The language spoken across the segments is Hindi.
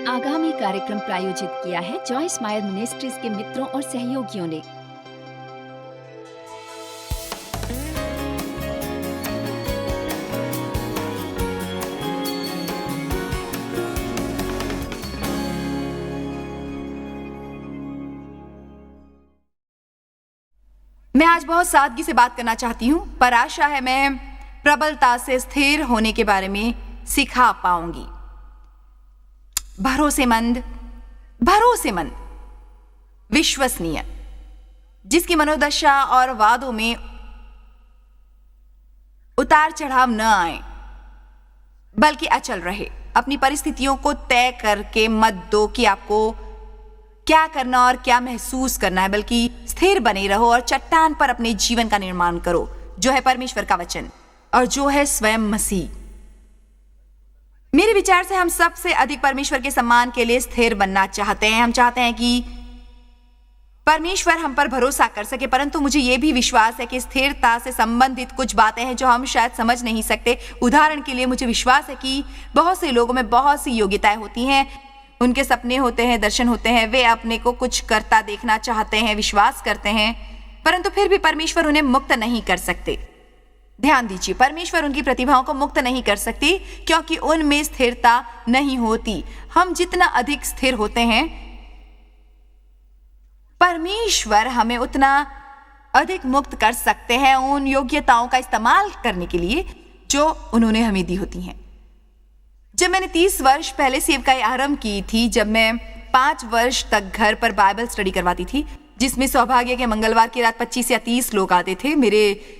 आगामी कार्यक्रम प्रायोजित किया है जॉयस मायर मिनिस्ट्रीज के मित्रों और सहयोगियों ने। मैं आज बहुत सादगी से बात करना चाहती हूँ, पर आशा है मैं प्रबलता से स्थिर होने के बारे में सिखा पाऊंगी। भरोसेमंद, विश्वसनीय, जिसकी मनोदशा और वादों में उतार चढ़ाव न आए बल्कि अचल रहे। अपनी परिस्थितियों को तय करके मत दो कि आपको क्या करना और क्या महसूस करना है, बल्कि स्थिर बने रहो और चट्टान पर अपने जीवन का निर्माण करो, जो है परमेश्वर का वचन और जो है स्वयं मसीह। मेरे विचार से हम सबसे अधिक परमेश्वर के सम्मान के लिए स्थिर बनना चाहते हैं। हम चाहते हैं कि परमेश्वर हम पर भरोसा कर सके, परंतु मुझे यह भी विश्वास है कि स्थिरता से संबंधित कुछ बातें हैं जो हम शायद समझ नहीं सकते। उदाहरण के लिए मुझे विश्वास है कि बहुत से लोगों में बहुत सी योग्यताएं होती हैं, उनके सपने होते हैं, दर्शन होते हैं, वे अपने को कुछ करता देखना चाहते हैं, विश्वास करते हैं, परंतु फिर भी परमेश्वर उन्हें मुक्त नहीं कर सकते। ध्यान दीजिए, परमेश्वर उनकी प्रतिभाओं को मुक्त नहीं कर सकती क्योंकि उनमें स्थिरता नहीं होती। हम जितना अधिक स्थिर होते हैं, परमेश्वर हमें उतना अधिक मुक्त कर सकते हैं उन योग्यताओं का इस्तेमाल करने के लिए जो उन्होंने हमें दी होती हैं। जब मैंने 30 वर्ष पहले सेवकाई आरंभ की थी, जब मैं 5 वर्ष तक घर पर बाइबल स्टडी करवाती थी, जिसमें सौभाग्य के मंगलवार की रात 25 या 30 लोग आते थे, मेरे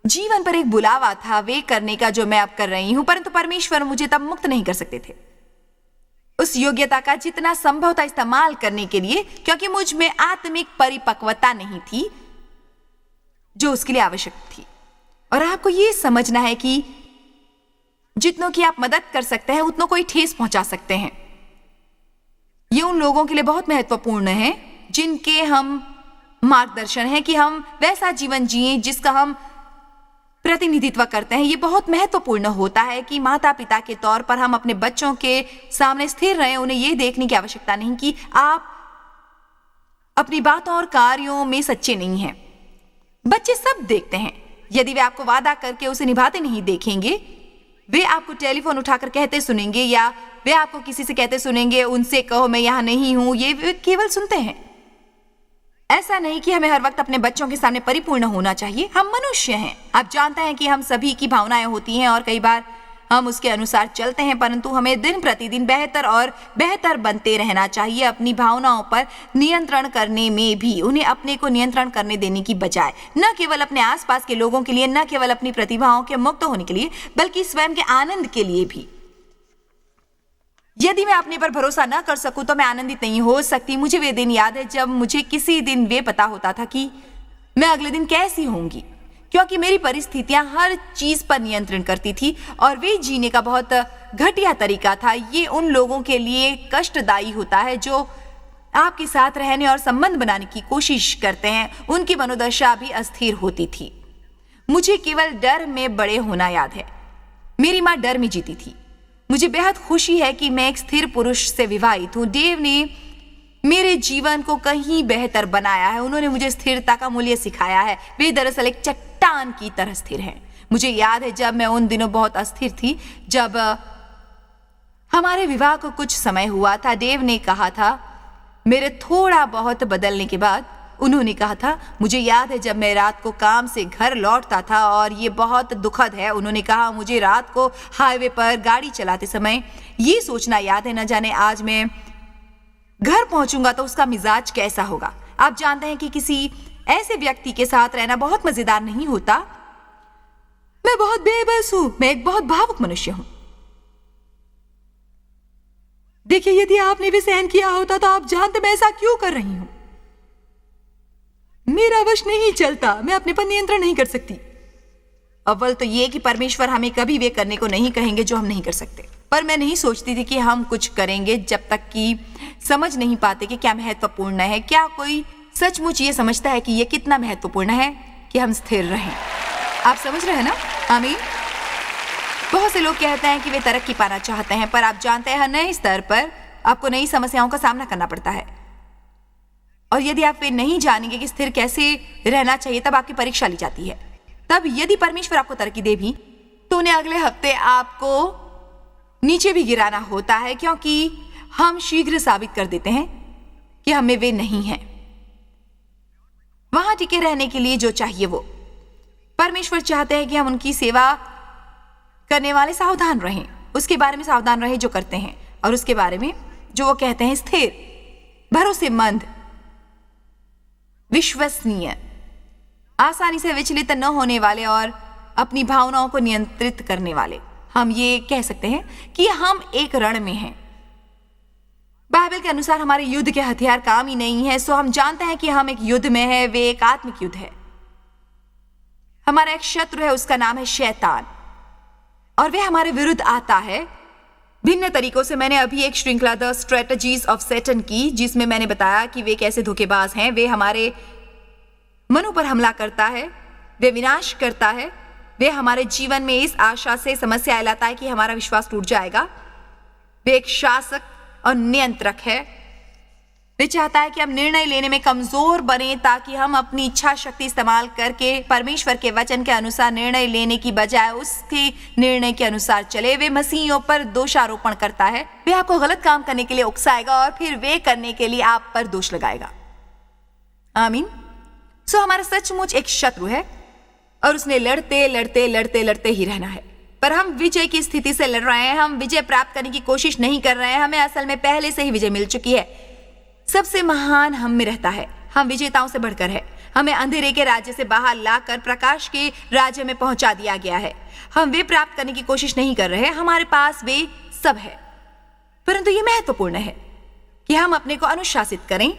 जीवन पर एक बुलावा था वे करने का जो मैं अब कर रही हूं, परंतु परमेश्वर मुझे तब मुक्त नहीं कर सकते थे उस योग्यता का जितना संभव था इस्तेमाल करने के लिए, क्योंकि मुझ में आत्मिक परिपक्वता नहीं थी जो उसके लिए आवश्यक थी। और आपको यह समझना है कि जितनों की आप मदद कर सकते हैं उतनों को ही ठेस पहुंचा सकते हैं। ये उन लोगों के लिए बहुत महत्वपूर्ण है जिनके हम मार्गदर्शन है कि हम वैसा जीवन जिएं जिसका हम प्रतिनिधित्व करते हैं। ये बहुत महत्वपूर्ण होता है कि माता पिता के तौर पर हम अपने बच्चों के सामने स्थिर रहें। उन्हें ये देखने की आवश्यकता नहीं कि आप अपनी बातों और कार्यों में सच्चे नहीं हैं। बच्चे सब देखते हैं। यदि वे आपको वादा करके उसे निभाते नहीं देखेंगे, वे आपको टेलीफोन उठाकर कहते सुनेंगे या वे आपको किसी से कहते सुनेंगे, उनसे कहो मैं यहां नहीं हूं, ये वे केवल सुनते हैं। ऐसा नहीं कि हमें हर वक्त अपने बच्चों के सामने परिपूर्ण होना चाहिए। हम मनुष्य हैं। आप जानते हैं कि हम सभी की भावनाएं होती हैं और कई बार हम उसके अनुसार चलते हैं, परंतु हमें दिन प्रतिदिन बेहतर और बेहतर बनते रहना चाहिए। अपनी भावनाओं पर नियंत्रण करने में भी उन्हें अपने को नियंत्रण करने देने की बजाय, न केवल अपने आसपास के लोगों के लिए, न केवल अपनी प्रतिभाओं के मुक्त होने के लिए, बल्कि स्वयं के आनंद के लिए भी। यदि मैं अपने पर भरोसा न कर सकूं तो मैं आनंदित नहीं हो सकती। मुझे वे दिन याद है जब मुझे किसी दिन वे पता होता था कि मैं अगले दिन कैसी होंगी, क्योंकि मेरी परिस्थितियां हर चीज पर नियंत्रण करती थी और वे जीने का बहुत घटिया तरीका था। ये उन लोगों के लिए कष्टदायी होता है जो आपके साथ रहने और संबंध बनाने की कोशिश करते हैं। उनकी मनोदशा भी अस्थिर होती थी। मुझे केवल डर में बड़े होना याद है। मेरी माँ डर में जीती थी। मुझे बेहद खुशी है कि मैं एक स्थिर पुरुष से विवाहित हूँ। देव ने मेरे जीवन को कहीं बेहतर बनाया है। उन्होंने मुझे स्थिरता का मूल्य सिखाया है। वे दरअसल एक चट्टान की तरह स्थिर हैं। मुझे याद है जब मैं उन दिनों बहुत अस्थिर थी, जब हमारे विवाह को कुछ समय हुआ था, देव ने कहा था, मेरे थोड़ा बहुत बदलने के बाद उन्होंने कहा था, मुझे याद है जब मैं रात को काम से घर लौटता था, और ये बहुत दुखद है, उन्होंने कहा, मुझे रात को हाईवे पर गाड़ी चलाते समय ये सोचना याद है, न जाने आज मैं घर पहुंचूंगा तो उसका मिजाज कैसा होगा। आप जानते हैं कि किसी ऐसे व्यक्ति के साथ रहना बहुत मजेदार नहीं होता। मैं बहुत बेबस हूं। मैं एक बहुत भावुक मनुष्य हूं। देखिए, यदि आपने भी सहन किया होता तो आप जानते मैं ऐसा क्यों कर रही हूं। मेरा वश नहीं चलता। मैं अपने पर नियंत्रण नहीं कर सकती। अव्वल तो ये कि परमेश्वर हमें कभी वे करने को नहीं कहेंगे जो हम नहीं कर सकते, पर मैं नहीं सोचती थी कि हम कुछ करेंगे जब तक कि समझ नहीं पाते कि क्या महत्वपूर्ण है। क्या कोई सचमुच ये समझता है कि ये कितना महत्वपूर्ण है कि हम स्थिर रहें? आप समझ रहे हैं ना? आमीन। बहुत से लोग कहते हैं कि वे तरक्की पाना चाहते हैं, पर आप जानते हैं नए स्तर पर आपको नई समस्याओं का सामना करना पड़ता है। और यदि आप फिर नहीं जानेंगे कि स्थिर कैसे रहना चाहिए, तब आपकी परीक्षा ली जाती है। तब यदि परमेश्वर आपको तरक्की दे भी, तो उन्हें अगले हफ्ते आपको नीचे भी गिराना होता है, क्योंकि हम शीघ्र साबित कर देते हैं कि हमें वे नहीं हैं। वहां टिके रहने के लिए जो चाहिए वो परमेश्वर चाहते हैं कि हम उनकी सेवा करने वाले सावधान रहें, उसके बारे में सावधान रहें जो करते हैं, और उसके बारे में जो वो कहते हैं स्थिर, भरोसेमंद, विश्वसनीय, आसानी से विचलित न होने वाले और अपनी भावनाओं को नियंत्रित करने वाले। हम ये कह सकते हैं कि हम एक रण में हैं। बाइबल के अनुसार हमारे युद्ध के हथियार काम ही नहीं है, सो हम जानते हैं कि हम एक युद्ध में है। वे एक आत्मिक युद्ध है। हमारा एक शत्रु है, उसका नाम है शैतान, और वे हमारे विरुद्ध आता है भिन्न तरीकों से। मैंने अभी एक श्रृंखला द स्ट्रेटजीज ऑफ सैटन की, जिसमें मैंने बताया कि वे कैसे धोखेबाज हैं। वे हमारे मनो पर हमला करता है, वे विनाश करता है, वे हमारे जीवन में इस आशा से समस्या लाता है कि हमारा विश्वास टूट जाएगा। वे एक शासक और नियंत्रक है। वे चाहता है कि हम निर्णय लेने में कमजोर बने, ताकि हम अपनी इच्छा शक्ति इस्तेमाल करके परमेश्वर के वचन के अनुसार निर्णय लेने की बजाय उसके निर्णय के अनुसार चले। वे मसीहियों पर दोषारोपण करता है। वे आपको गलत काम करने के लिए उकसाएगा और फिर वे करने के लिए आप पर दोष लगाएगा। आमीन। सो हमारा सचमुच एक शत्रु है, और उसने लड़ते लड़ते लड़ते लड़ते ही रहना है। पर हम विजय की स्थिति से लड़ रहे हैं। हम विजय प्राप्त करने की कोशिश नहीं कर रहे हैं। हमें असल में पहले से ही विजय मिल चुकी है। सबसे महान हम में रहता है। हम विजेताओं से बढ़कर है। हमें अंधेरे के राज्य से बाहर लाकर प्रकाश के राज्य में पहुंचा दिया गया है। हम वे प्राप्त करने की कोशिश नहीं कर रहे। हमारे पास वे सब है। परंतु यह महत्वपूर्ण है कि हम अपने को अनुशासित करें,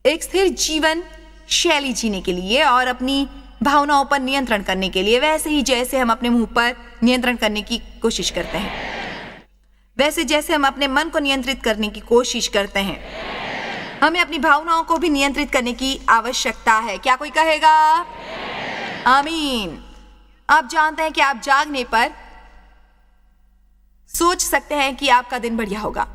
एक स्थिर जीवन शैली जीने के लिए और अपनी भावनाओं पर नियंत्रण करने के लिए, वैसे ही जैसे हम अपने मुंह पर नियंत्रण करने की कोशिश करते हैं, वैसे जैसे हम अपने मन को नियंत्रित करने की कोशिश करते हैं, हमें अपनी भावनाओं को भी नियंत्रित करने की आवश्यकता है। क्या कोई कहेगा आमीन? आप जानते हैं कि आप जागने पर सोच सकते हैं कि आपका दिन बढ़िया होगा,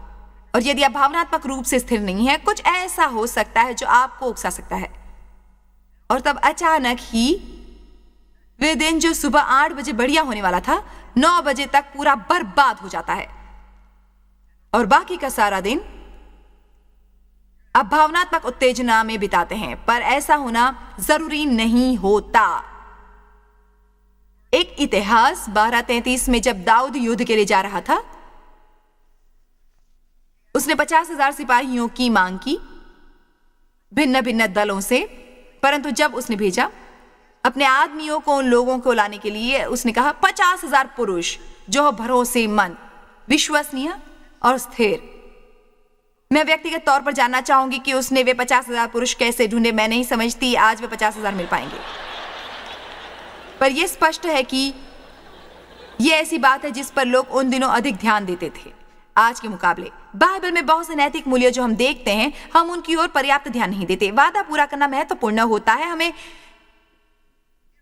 और यदि आप भावनात्मक रूप से स्थिर नहीं है, कुछ ऐसा हो सकता है जो आपको उकसा सकता है, और तब अचानक ही वे दिन जो सुबह 8 बजे बढ़िया होने वाला था, 9 बजे तक पूरा बर्बाद हो जाता है, और बाकी का सारा दिन आप भावनात्मक उत्तेजना में बिताते हैं। पर ऐसा होना जरूरी नहीं होता। एक इतिहास 12:33 में जब दाऊद युद्ध के लिए जा रहा था, उसने 50,000 सिपाहियों की मांग की भिन्न भिन्न दलों से, परंतु जब उसने भेजा अपने आदमियों को उन लोगों को लाने के लिए, उसने कहा 50,000 पुरुष जो भरोसेमंद, विश्वसनीय और स्थिर। मैं व्यक्तिगत तौर पर जानना चाहूंगी कि उसने वे 50,000 पुरुष कैसे ढूंढे। मैं नहीं समझती आज वे 50,000 मिल पाएंगे, पर यह स्पष्ट है कि यह ऐसी बात है जिस पर लोग उन दिनों अधिक ध्यान देते थे आज के मुकाबले। बाइबल में बहुत से नैतिक मूल्य जो हम देखते हैं, हम उनकी ओर पर्याप्त ध्यान नहीं देते। वादा पूरा करना महत्वपूर्ण होता है। हमें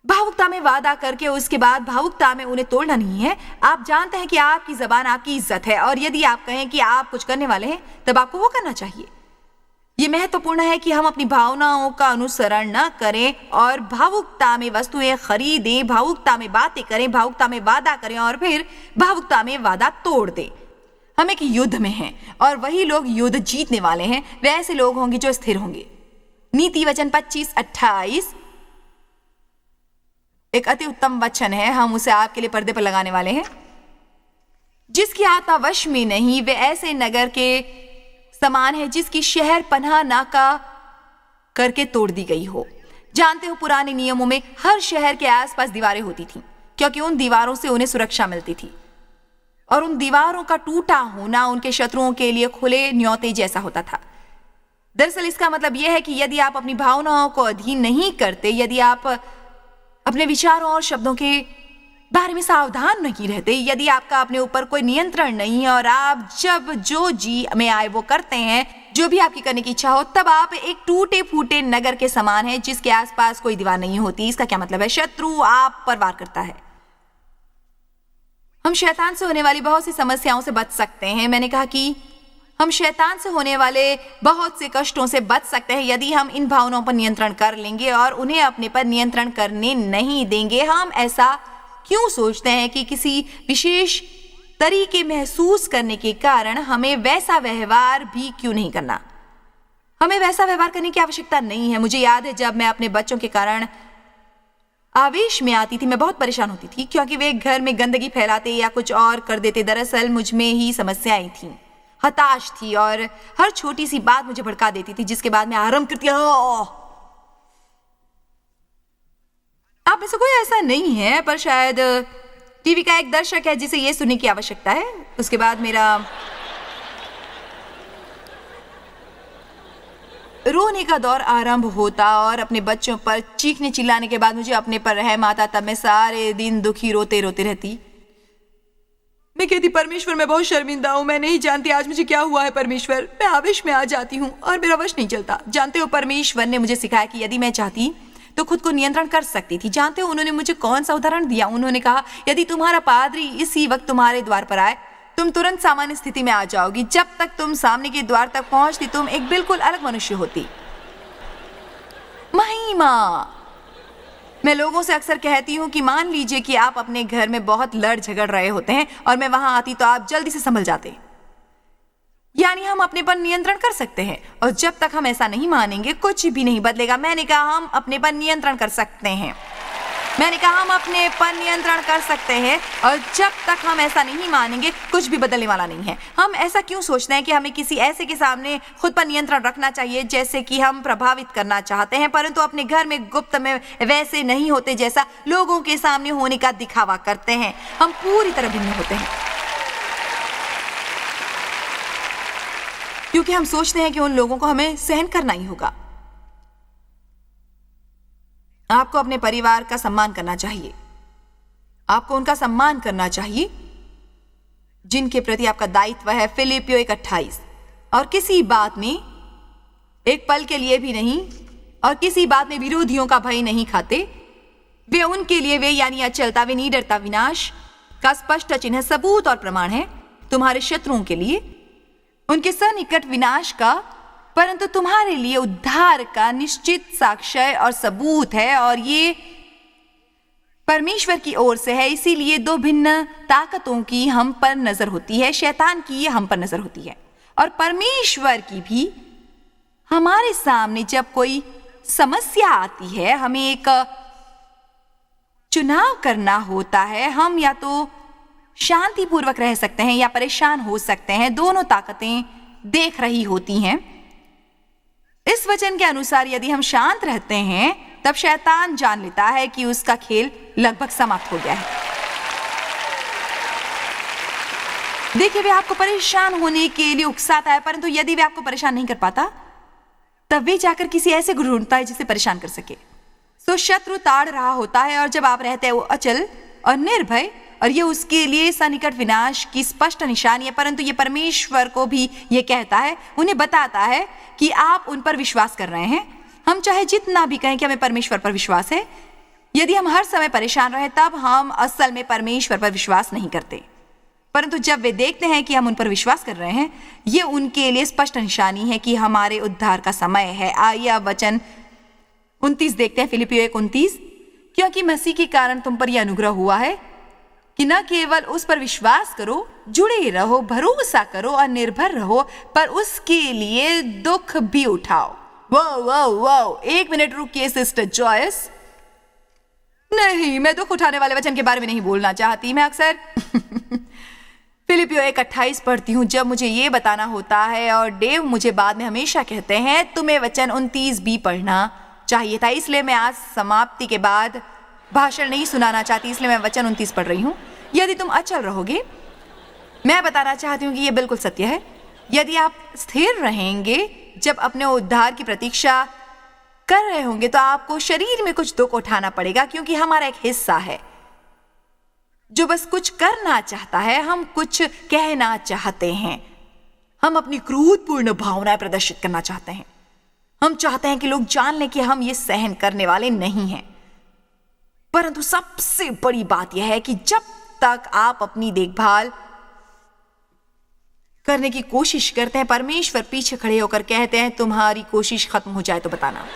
भावुकता में वादा करके उसके बाद भावुकता में उन्हें तोड़ना नहीं है। आप जानते हैं कि आपकी जबान आपकी इज्जत है, और यदि आप कहें कि आप कुछ करने वाले हैं, तब आपको वो करना चाहिए। यह महत्वपूर्ण है कि हम अपनी भावनाओं का अनुसरण न करें और भावुकता में वस्तुएं खरीदें, भावुकता में बातें करें, भावुकता में वादा करें और फिर भावुकता में वादा तोड़ दें। हम एक युद्ध में हैं, और वही लोग युद्ध जीतने वाले हैं। वे ऐसे लोग होंगे जो स्थिर होंगे। नीति वचन 25:28 एक अति उत्तम वचन है। हम उसे आपके लिए पर्दे पर लगाने वाले हैं। जिसकी आत्मा वश में नहीं, वे ऐसे नगर के समान है जिसकी शहर पनाह नाका करके तोड़ दी गई हो। जानते हो, पुराने नियमों में हर शहर के आसपास दीवारें होती थीं, क्योंकि उन दीवारों से उन्हें सुरक्षा मिलती थी, और उन दीवारों का टूटा होना उनके शत्रुओं के लिए खुले न्योते जैसा होता था। दरअसल इसका मतलब यह है कि यदि आप अपनी भावनाओं को अधीन नहीं करते, यदि आप अपने विचारों और शब्दों के बारे में सावधान नहीं रहते, यदि आपका अपने ऊपर कोई नियंत्रण नहीं है और आप जब जो जी में आए वो करते हैं, जो भी आपकी करने की इच्छा हो, तब आप एक टूटे फूटे नगर के समान है जिसके आसपास कोई दीवार नहीं होती। इसका क्या मतलब है? शत्रु आप पर वार करता है। हम शैतान से होने वाली बहुत सी समस्याओं से बच सकते हैं। मैंने कहा कि हम शैतान से होने वाले बहुत से कष्टों से बच सकते हैं यदि हम इन भावनाओं पर नियंत्रण कर लेंगे और उन्हें अपने पर नियंत्रण करने नहीं देंगे। हम ऐसा क्यों सोचते हैं कि किसी विशेष तरीके महसूस करने के कारण हमें वैसा व्यवहार भी क्यों नहीं करना? हमें वैसा व्यवहार करने की आवश्यकता नहीं है। मुझे याद है जब मैं अपने बच्चों के कारण आवेश में आती थी, मैं बहुत परेशान होती थी क्योंकि वे घर में गंदगी फैलाते या कुछ और कर देते। दरअसल मुझ में ही समस्याएं थीं, हताश थी और हर छोटी सी बात मुझे भड़का देती थी, जिसके बाद मैं आरंभ करती आप में से कोई ऐसा नहीं है, पर शायद टीवी का एक दर्शक है जिसे यह सुनने की आवश्यकता है। उसके बाद मेरा रोने का दौर आरंभ होता और अपने बच्चों पर चीखने चिल्लाने के बाद मुझे अपने पर रहम आता। तब मैं सारे दिन दुखी रोते रोते रहती। मैं कहती, परमेश्वर मैं बहुत शर्मिंदा हूँ, मैं नहीं जानती आज मुझे क्या हुआ है परमेश्वर। मैं आवेश में आ जाती हूँ और मेरा वश नहीं चलता। जानते हो, परमेश्वर ने मुझे सिखाया कि यदि मैं चाहती तो खुद को नियंत्रण कर सकती थी। जानते हो उन्होंने मुझे कौन सा उदाहरण दिया? उन्होंने कहा, यदि तुम्हारा पादरी इसी वक्त तुम्हारे द्वार पर आए, तुम तुरंत सामान्य स्थिति में आ जाओगी। जब तक तुम सामने के द्वार तक पहुंचती तुम एक बिल्कुल अलग मनुष्य होती। महिमा। मैं लोगों से अक्सर कहती हूँ कि मान लीजिए कि आप अपने घर में बहुत लड़ झगड़ रहे होते हैं और मैं वहां आती तो आप जल्दी से संभल जाते। यानी हम अपने पर नियंत्रण कर सकते हैं और जब तक हम ऐसा नहीं मानेंगे कुछ भी नहीं बदलेगा। मैंने कहा हम अपने पर नियंत्रण कर सकते हैं। मैंने कहा हम अपने पर नियंत्रण कर सकते हैं और जब तक हम ऐसा नहीं मानेंगे कुछ भी बदलने वाला नहीं है। हम ऐसा क्यों सोचते हैं कि हमें किसी ऐसे के सामने खुद पर नियंत्रण रखना चाहिए जैसे कि हम प्रभावित करना चाहते हैं, परंतु अपने घर में गुप्त में वैसे नहीं होते जैसा लोगों के सामने होने का दिखावा करते हैं। हम पूरी तरह भिन्न होते हैं क्योंकि हम सोचते हैं कि उन लोगों को हमें सहन करना ही होगा। आपको अपने परिवार का सम्मान करना चाहिए। आपको उनका सम्मान करना चाहिए जिनके प्रति आपका दायित्व है। फिलिपियो 1:28। और किसी बात में एक पल के लिए भी नहीं और किसी बात में विरोधियों का भय नहीं खाते। वे उनके लिए वे यानी अचलता, वे निडरता, विनाश का स्पष्ट चिन्ह, सबूत और प्रमाण है तुम्हारे शत्रुओं के लिए उनके सन्निकट विनाश का, परंतु तुम्हारे लिए उद्धार का निश्चित साक्ष्य और सबूत है और ये परमेश्वर की ओर से है। इसीलिए दो भिन्न ताकतों की हम पर नजर होती है। शैतान की ये हम पर नजर होती है और परमेश्वर की भी। हमारे सामने जब कोई समस्या आती है हमें एक चुनाव करना होता है। हम या तो शांतिपूर्वक रह सकते हैं या परेशान हो सकते हैं। दोनों ताकतें देख रही होती हैं। इस वचन के अनुसार यदि हम शांत रहते हैं तब शैतान जान लेता है कि उसका खेल लगभग समाप्त हो गया है। देखिए, वे आपको परेशान होने के लिए उकसाता है, परंतु यदि वे आपको परेशान नहीं कर पाता तब वे जाकर किसी ऐसे को ढूंढता है जिसे परेशान कर सके। तो शत्रु ताड़ रहा होता है और जब आप रहते हैं वो अचल और निर्भय, और ये उसके लिए सन्निकट विनाश की स्पष्ट निशानी है। परंतु ये परमेश्वर को भी ये कहता है, उन्हें बताता है कि आप उन पर विश्वास कर रहे हैं। हम चाहे जितना भी कहें कि हमें परमेश्वर पर विश्वास है, यदि हम हर समय परेशान रहे तब हम असल में परमेश्वर पर विश्वास नहीं करते। परंतु जब वे देखते हैं कि हम उन पर विश्वास कर रहे हैं, ये उनके लिए स्पष्ट निशानी है कि हमारे उद्धार का समय है। आइए वचन 29 देखते हैं, फिलिपियो 1:29। क्योंकि मसीह के कारण तुम पर यह अनुग्रह हुआ है कि न केवल उस पर विश्वास करो, जुड़े रहो, भरोसा करो और निर्भर रहो, पर उसके लिए दुख भी उठाओ। वो 1 मिनट रुकिए सिस्टर जॉयस। नहीं, मैं दुख उठाने वाले वचन के बारे में नहीं बोलना चाहती। मैं अक्सर फिलिपियो 1:28 पढ़ती हूँ जब मुझे ये बताना होता है, और डेव मुझे बाद में हमेशा कहते हैं तुम्हें वचन 29 भी पढ़ना चाहिए था। इसलिए मैं आज समाप्ति के बाद भाषण नहीं सुनाना चाहती, इसलिए मैं वचन 29 पढ़ रही हूँ। यदि तुम अचल रहोगे, मैं बताना चाहती हूँ कि यह बिल्कुल सत्य है। यदि आप स्थिर रहेंगे जब अपने उद्धार की प्रतीक्षा कर रहे होंगे तो आपको शरीर में कुछ दुख उठाना पड़ेगा, क्योंकि हमारा एक हिस्सा है जो बस कुछ करना चाहता है। हम कुछ कहना चाहते हैं, हम अपनी क्रोधपूर्ण भावनाएं प्रदर्शित करना चाहते हैं। हम चाहते हैं कि लोग जान लें कि हम ये सहन करने वाले नहीं हैं। परंतु सबसे बड़ी बात यह है कि जब तक आप अपनी देखभाल करने की कोशिश करते हैं, परमेश्वर पीछे खड़े होकर कहते हैं तुम्हारी कोशिश खत्म हो जाए तो बताना।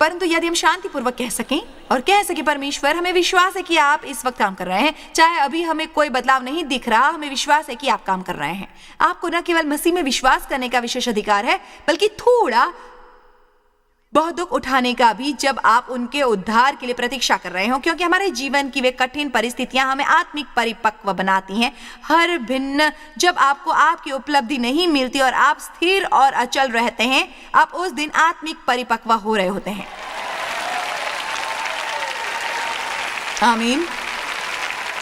परंतु यदि हम शांतिपूर्वक कह सकें और कह सकें परमेश्वर हमें विश्वास है कि आप इस वक्त काम कर रहे हैं, चाहे अभी हमें कोई बदलाव नहीं दिख रहा, हमें विश्वास है कि आप काम कर रहे हैं। आपको न केवल मसीह में विश्वास करने का विशेष अधिकार है, बल्कि थोड़ा बहुत दुख उठाने का भी, जब आप उनके उद्धार के लिए प्रतीक्षा कर रहे हो, क्योंकि हमारे जीवन की वे कठिन परिस्थितियां हमें आत्मिक परिपक्व बनाती हैं। हर भिन्न जब आपको आपकी उपलब्धि नहीं मिलती और आप स्थिर और अचल रहते हैं, आप उस दिन आत्मिक परिपक्व हो रहे होते हैं। आमीन।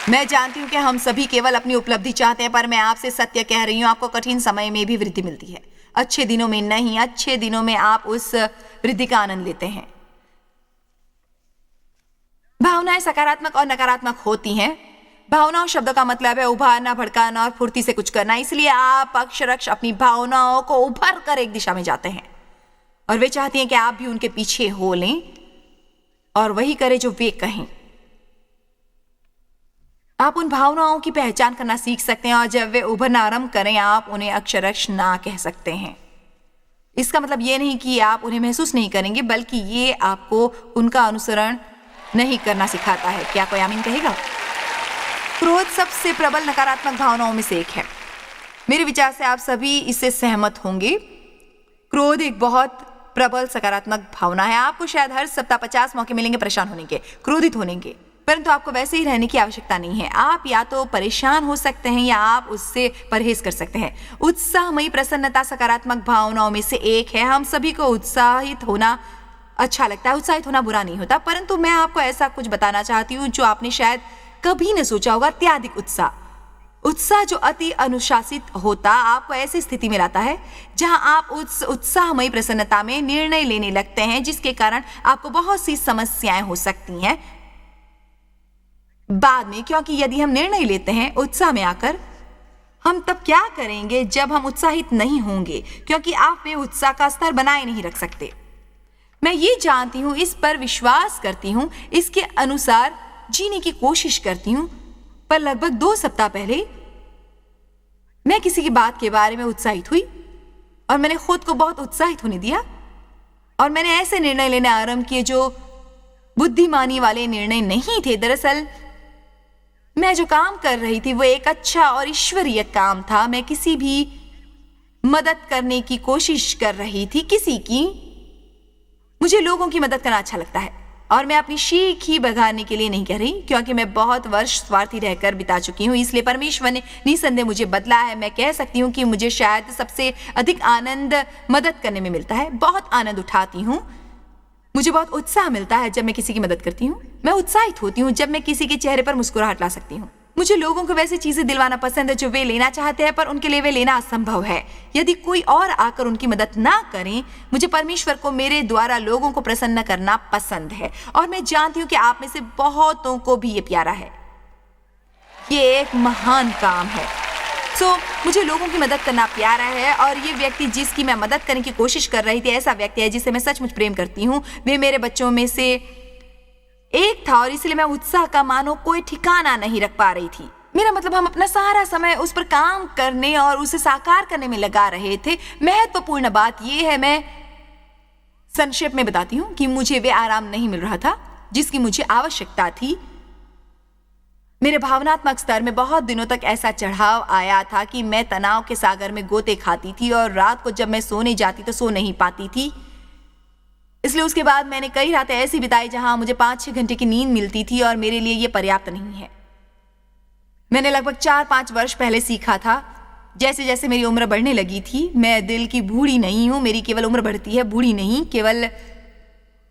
मैं जानती हूं कि हम सभी केवल अपनी उपलब्धि चाहते हैं, पर मैं आपसे सत्य कह रही हूं, आपको कठिन समय में भी वृद्धि मिलती है। अच्छे दिनों में नहीं, अच्छे दिनों में आप उस वृद्धि का आनंद लेते हैं। भावनाएं सकारात्मक और नकारात्मक होती हैं। भावनाओं शब्द का मतलब है उभारना, भड़काना और फुर्ती से कुछ करना। इसलिए आप अक्षरश अपनी भावनाओं को उभर कर एक दिशा में जाते हैं और वे चाहती हैं कि आप भी उनके पीछे हो लें और वही करें जो वे कहें। आप उन भावनाओं की पहचान करना सीख सकते हैं और जब वे उभरना आरंभ करें, आप उन्हें अक्षरश ना कह सकते हैं। इसका मतलब ये नहीं कि आप उन्हें महसूस नहीं करेंगे, बल्कि ये आपको उनका अनुसरण नहीं करना सिखाता है। क्या कोई आमीन कहेगा? क्रोध सबसे प्रबल नकारात्मक भावनाओं में से एक है। मेरे विचार से आप सभी इससे सहमत होंगे। क्रोध एक बहुत प्रबल सकारात्मक भावना है। आपको शायद हर सप्ताह 50 मौके मिलेंगे परेशान होने के, क्रोधित होने के, परंतु आपको वैसे ही रहने की आवश्यकता नहीं है। आप या तो परेशान हो सकते हैं या आप उससे परहेज कर सकते हैं। उत्साहमयी प्रसन्नता सकारात्मक भावनाओं में से एक है। हम सभी को उत्साहित होना अच्छा लगता है, उत्साहित होना बुरा नहीं होता, परंतु मैं आपको ऐसा कुछ बताना चाहती हूँ जो आपने शायद कभी न सोचा होगा। अत्यधिक उत्साह जो अति अनुशासित होता, आपको ऐसी स्थिति में लाता है जहां आप उस उत्साहमयी प्रसन्नता में निर्णय लेने लगते हैं, जिसके कारण आपको बहुत सी समस्याएं हो सकती हैं बाद में। क्योंकि यदि हम निर्णय लेते हैं उत्साह में आकर, हम तब क्या करेंगे जब हम उत्साहित नहीं होंगे, क्योंकि आप में उत्साह का स्तर बनाए नहीं रख सकते। मैं ये जानती हूं, इस पर विश्वास करती हूं, इसके अनुसार जीने की कोशिश करती हूं, पर लगभग 2 सप्ताह पहले मैं किसी की बात के बारे में उत्साहित हुई और मैंने खुद को बहुत उत्साहित होने दिया और मैंने ऐसे निर्णय लेने आरंभ किए जो बुद्धिमानी वाले निर्णय नहीं थे। दरअसल मैं जो काम कर रही थी वो एक अच्छा और ईश्वरीय काम था। मैं किसी भी मदद करने की कोशिश कर रही थी, किसी की। मुझे लोगों की मदद करना अच्छा लगता है और मैं अपनी शीख ही बघाने के लिए नहीं कह रही, क्योंकि मैं बहुत वर्ष स्वार्थी रहकर बिता चुकी हूँ। इसलिए परमेश्वर ने निसंदेह मुझे बदला है। मैं कह सकती हूँ कि मुझे शायद सबसे अधिक आनंद मदद करने में मिलता है। बहुत आनंद उठाती हूँ। मुझे बहुत उत्साह मिलता है जब मैं किसी की मदद करती हूँ। मैं उत्साहित होती हूँ जब मैं किसी के चेहरे पर मुस्कुराहट ला सकती हूँ। मुझे लोगों को वैसी चीजें दिलवाना पसंद है जो वे लेना चाहते हैं, पर उनके लिए वे लेना असंभव है यदि कोई और आकर उनकी मदद ना करें। मुझे परमेश्वर को मेरे द्वारा लोगों को प्रसन्न करना पसंद है और मैं जानती हूँ कि आप में से बहुतों को भी ये प्यारा है। ये एक महान काम है। मुझे लोगों की मदद करना प्यारा है और ये व्यक्ति जिसकी मैं मदद करने की कोशिश कर रही थी ऐसा व्यक्ति है जिसे मैं सचमुच प्रेम करती हूँ। वे मेरे बच्चों में से एक था और इसलिए मैं उत्साह का मानो कोई ठिकाना नहीं रख पा रही थी। मेरा मतलब हम अपना सारा समय उस पर काम करने और उसे साकार करने में लगा रहे थे। महत्वपूर्ण बात यह है, मैं संक्षेप में बताती हूँ, कि मुझे वे आराम नहीं मिल रहा था जिसकी मुझे आवश्यकता थी। मेरे भावनात्मक स्तर में बहुत दिनों तक ऐसा चढ़ाव आया था कि मैं तनाव के सागर में गोते खाती थी और रात को जब मैं सोने जाती तो सो नहीं पाती थी। इसलिए उसके बाद मैंने कई रातें ऐसी बिताई जहां मुझे 5-6 घंटे की नींद मिलती थी और मेरे लिए ये पर्याप्त नहीं है। मैंने लगभग 4-5 वर्ष पहले सीखा था। जैसे जैसे मेरी उम्र बढ़ने लगी थी, मैं दिल की बूढ़ी नहीं हूं, मेरी केवल उम्र बढ़ती है, बूढ़ी नहीं, केवल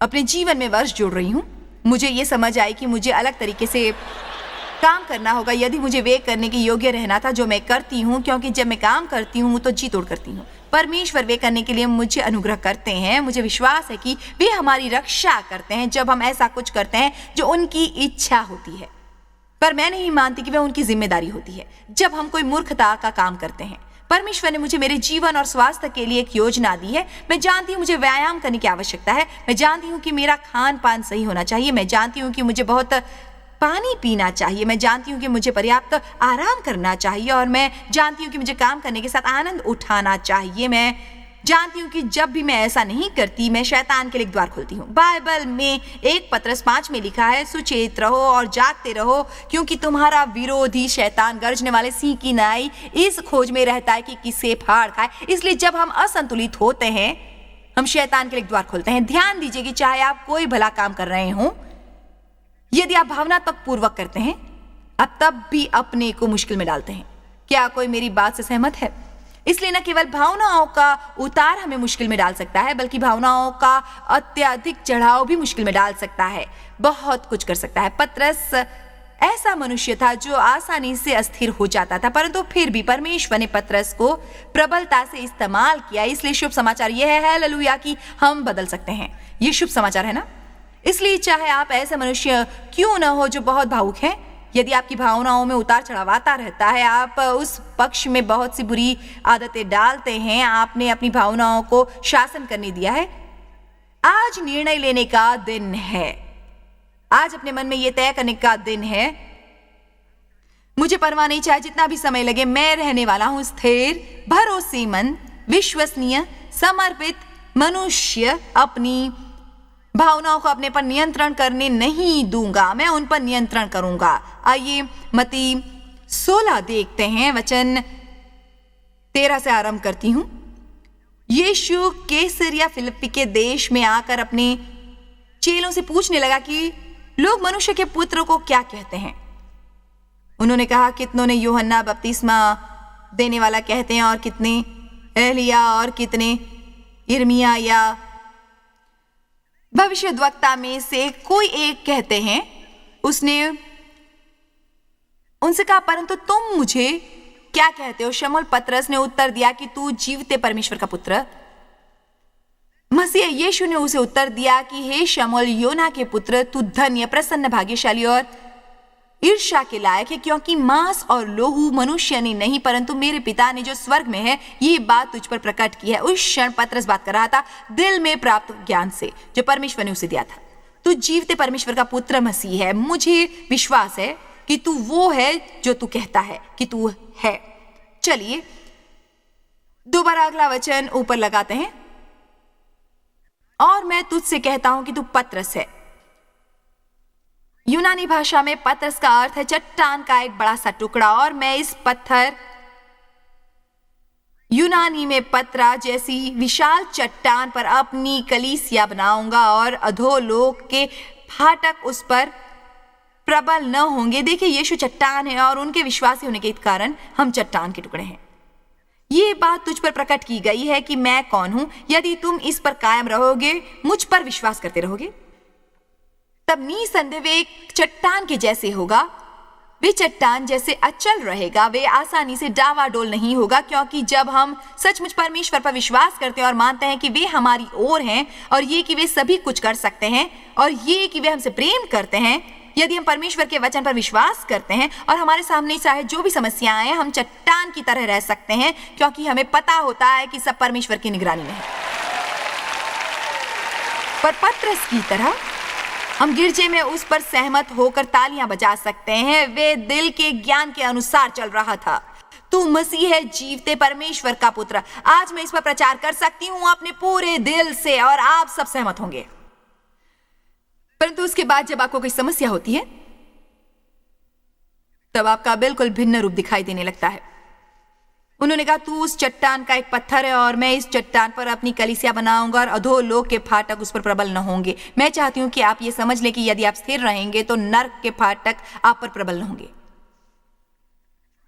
अपने जीवन में वर्ष जोड़ रही हूं। मुझे ये समझ आई कि मुझे अलग तरीके से काम करना होगा यदि मुझे वे करने के योग्य रहना था जो मैं करती हूँ, क्योंकि जब मैं काम करती हूँ तो जी तोड़ करती हूँ। परमेश्वर वे करने के लिए मुझे अनुग्रह करते हैं। मुझे विश्वास है कि वे हमारी रक्षा करते हैं जब हम ऐसा कुछ करते हैं जो उनकी इच्छा होती है, पर मैं नहीं मानती कि वह उनकी जिम्मेदारी होती है जब हम कोई मूर्खता का काम करते हैं। परमेश्वर ने मुझे मेरे जीवन और स्वास्थ्य के लिए एक योजना दी है। मैं जानती हूँ मुझे व्यायाम करने की आवश्यकता है। मैं जानती हूँ कि मेरा खान पान सही होना चाहिए। मैं जानती हूँ कि मुझे बहुत पानी पीना चाहिए, मैं जानती हूँ कि मुझे पर्याप्त आराम करना चाहिए और मैं जानती हूँ कि मुझे काम करने के साथ आनंद उठाना चाहिए। मैं जानती हूँ कि जब भी मैं ऐसा नहीं करती मैं शैतान के लिए द्वार खोलती हूँ। बाइबल में 1 पतरस 5 में लिखा है, सुचेत रहो और जागते रहो, क्योंकि तुम्हारा विरोधी शैतान गरजने वाले सिंह की नाई इस खोज में रहता है कि किसे फाड़ खाए। इसलिए जब हम असंतुलित होते हैं हम शैतान के लिए द्वार खोलते हैं। ध्यान दीजिए कि चाहे आप कोई भला काम कर रहे हों, यदि आप भावनात्मक पूर्वक करते हैं आप तब भी अपने को मुश्किल में डालते हैं। क्या कोई मेरी बात से सहमत है? इसलिए न केवल भावनाओं का उतार हमें मुश्किल में डाल सकता है, बल्कि भावनाओं का अत्यधिक चढ़ाव भी मुश्किल में डाल सकता है, बहुत कुछ कर सकता है। पतरस ऐसा मनुष्य था जो आसानी से अस्थिर हो जाता था, परंतु फिर भी परमेश्वर ने पतरस को प्रबलता से इस्तेमाल किया। इसलिए शुभ समाचार यह है, हालेलुया, कि हम बदल सकते हैं। ये शुभ समाचार है ना? इसलिए चाहे आप ऐसे मनुष्य क्यों न हो जो बहुत भावुक हैं, यदि आपकी भावनाओं में उतार चढ़ाव आता रहता है, आप उस पक्ष में बहुत सी बुरी आदतें डालते हैं, आपने अपनी भावनाओं को शासन करने दिया है, आज निर्णय लेने का दिन है। आज अपने मन में यह तय करने का दिन है, मुझे परवाह नहीं, चाहे जितना भी समय लगे, मैं रहने वाला हूं स्थिर, भरोसेमंद, विश्वसनीय, समर्पित मनुष्य। अपनी भावनाओं को अपने पर नियंत्रण करने नहीं दूंगा, मैं उन पर नियंत्रण करूंगा। आइए मत्ती 16 देखते हैं, वचन 13 से आरंभ करती हूं। यीशु कैसरिया फिलिप्पी के देश में आकर अपने चेलों से पूछने लगा कि लोग मनुष्य के पुत्र को क्या कहते हैं। उन्होंने कहा, कितनों ने यूहन्ना बपतिस्मा देने वाला कहते हैं, और कितने एलिया, और कितने यिर्मयाह या भविष्यद्वक्ता में से कोई एक कहते हैं। उसने उनसे कहा, परंतु तुम मुझे क्या कहते हो? शमूएल पतरस ने उत्तर दिया कि तू जीवते परमेश्वर का पुत्र मसीह। यीशु ने उसे उत्तर दिया कि हे शमूएल, योना के पुत्र, तू धन्य, प्रसन्न, भाग्यशाली और ईर्ष्या के लायक है, क्योंकि मांस और लोहू मनुष्य ने नहीं, परंतु मेरे पिता ने जो स्वर्ग में है ये बात तुझ पर प्रकट की है। उस क्षण पतरस बात कर रहा था दिल में प्राप्त ज्ञान से जो परमेश्वर ने उसे दिया था। तू जीवते परमेश्वर का पुत्र मसीह है। मुझे विश्वास है कि तू वो है जो तू कहता है कि तू है। चलिए दोबारा अगला वचन ऊपर लगाते हैं। और मैं तुझसे कहता हूं कि तू पतरस है। यूनानी भाषा में पतरस का अर्थ है चट्टान का एक बड़ा सा टुकड़ा, और मैं इस पत्थर, यूनानी में पत्रा जैसी विशाल चट्टान पर अपनी कलीसिया बनाऊंगा और अधोलोक के फाटक उस पर प्रबल न होंगे। देखिए, यीशु चट्टान है और उनके विश्वासी होने के कारण हम चट्टान के टुकड़े हैं। ये बात तुझ पर प्रकट की गई है कि मैं कौन हूं। यदि तुम इस पर कायम रहोगे, मुझ पर विश्वास करते रहोगे, तब निसंदेह वे एक चट्टान के जैसे होगा। वे चट्टान जैसे अचल रहेगा, वे आसानी से डावाडोल नहीं होगा, क्योंकि जब हम सचमुच परमेश्वर पर विश्वास करते हैं और मानते हैं कि वे हमारी ओर हैं, और ये कि वे सभी कुछ कर सकते हैं, और ये कि वे हमसे प्रेम करते हैं, यदि हम परमेश्वर के वचन पर विश्वास करते हैं और हमारे सामने चाहे जो भी समस्याएं आए, हम चट्टान की तरह रह सकते हैं, क्योंकि हमें पता होता है कि सब परमेश्वर की निगरानी में है। पर पतरस की तरह हम गिरजे में उस पर सहमत होकर तालियां बजा सकते हैं। वे दिल के ज्ञान के अनुसार चल रहा था। तू मसीह है, जीवते परमेश्वर का पुत्र। आज मैं इस पर प्रचार कर सकती हूं अपने पूरे दिल से, और आप सब सहमत होंगे। परंतु उसके बाद जब आपको कोई समस्या होती है, तब आपका बिल्कुल भिन्न रूप दिखाई देने लगता है। उन्होंने कहा, तू उस चट्टान का एक पत्थर है और मैं इस चट्टान पर अपनी कलीसिया बनाऊंगा और अधोलोक के फाटक उस पर प्रबल न होंगे। मैं चाहती हूं कि आप ये समझ लें कि यदि आप स्थिर रहेंगे तो नरक के फाटक आप पर प्रबल न होंगे।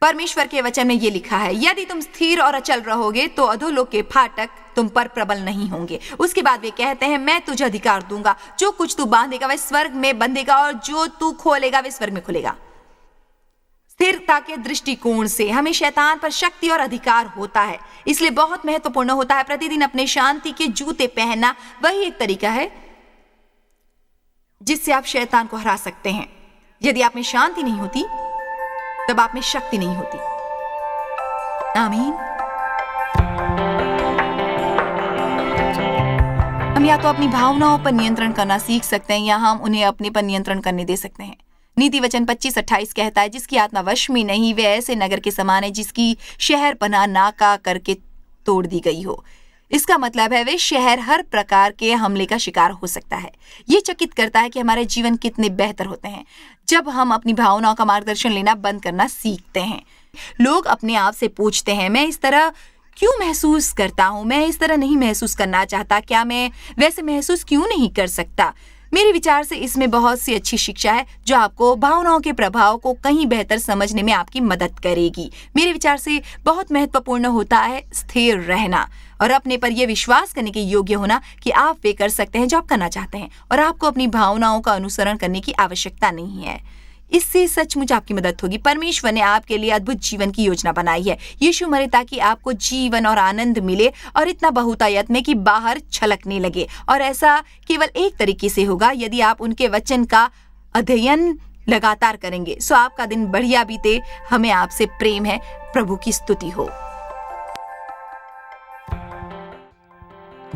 परमेश्वर के वचन में ये लिखा है, यदि तुम स्थिर और अचल रहोगे तो अधोलोक के फाटक तुम पर प्रबल नहीं होंगे। उसके बाद वे कहते हैं, मैं तुझे अधिकार दूंगा, जो कुछ तू बांधेगा वह स्वर्ग में बंधेगा, और जो तू खोलेगा वह स्वर्ग में खुलेगा। स्थिरता के दृष्टिकोण से हमें शैतान पर शक्ति और अधिकार होता है। इसलिए बहुत महत्वपूर्ण होता है प्रतिदिन अपने शांति के जूते पहनना। वही एक तरीका है जिससे आप शैतान को हरा सकते हैं। यदि आप में शांति नहीं होती, तब आप में शक्ति नहीं होती। आमीन। हम या तो अपनी भावनाओं पर नियंत्रण करना सीख सकते हैं, या हम उन्हें अपने पर नियंत्रण करने दे सकते हैं। नीति वचन 25:28 कहता है, जिसकी आत्मा वश में नहीं वे ऐसे नगर के समान है जिसकी शहर पनाह नाका करके तोड़ दी गई हो। इसका मतलब है वे शहर हर प्रकार के हमले का शिकार हो सकता है। ये चकित करता है कि हमारे जीवन कितने बेहतर होते हैं जब हम अपनी भावनाओं का मार्गदर्शन लेना बंद करना सीखते हैं। लोग अपने आप से पूछते हैं, मैं इस तरह क्यों महसूस करता हूँ, मैं इस तरह नहीं महसूस करना चाहता, क्या मैं वैसे महसूस क्यों नहीं कर सकता। मेरे विचार से इसमें बहुत सी अच्छी शिक्षा है जो आपको भावनाओं के प्रभाव को कहीं बेहतर समझने में आपकी मदद करेगी। मेरे विचार से बहुत महत्वपूर्ण होता है स्थिर रहना और अपने पर यह विश्वास करने के योग्य होना कि आप वे कर सकते हैं जो आप करना चाहते हैं और आपको अपनी भावनाओं का अनुसरण करने की आवश्यकता नहीं है। इससे सचमुच आपकी मदद होगी। परमेश्वर ने आपके लिए अद्भुत जीवन की योजना बनाई है। यीशु मरे ताकि आपको जीवन और आनंद मिले और इतना बहुतायत में कि बाहर छलकने लगे, और ऐसा केवल एक तरीके से होगा यदि आप उनके वचन का अध्ययन लगातार करेंगे। सो आपका दिन बढ़िया बीते। हमें आपसे प्रेम है। प्रभु की स्तुति हो।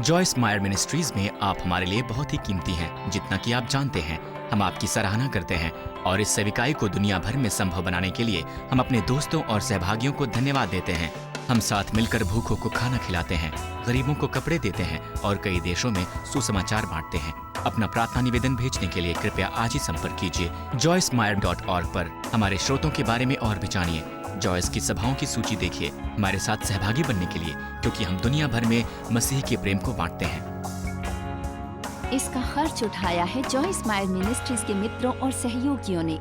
जॉयस मायर मिनिस्ट्रीज में आप हमारे लिए बहुत ही कीमती हैं, जितना कि आप जानते हैं। हम आपकी सराहना करते हैं और इस सेविकाई को दुनिया भर में संभव बनाने के लिए हम अपने दोस्तों और सहभागियों को धन्यवाद देते हैं। हम साथ मिलकर भूखों को खाना खिलाते हैं, गरीबों को कपड़े देते हैं और कई देशों में सुसमाचार बांटते हैं। अपना प्रार्थना निवेदन भेजने के लिए कृपया आज ही संपर्क कीजिए joycemeyer.org पर। हमारे स्रोतों के बारे में और भी जानिए। जॉयस की सभाओं की सूची देखिए हमारे साथ सहभागी बनने के लिए, क्योंकि हम दुनिया भर में मसीह के प्रेम को बांटते हैं। इसका खर्च उठाया है जॉयस मायर मिनिस्ट्रीज के मित्रों और सहयोगियों ने।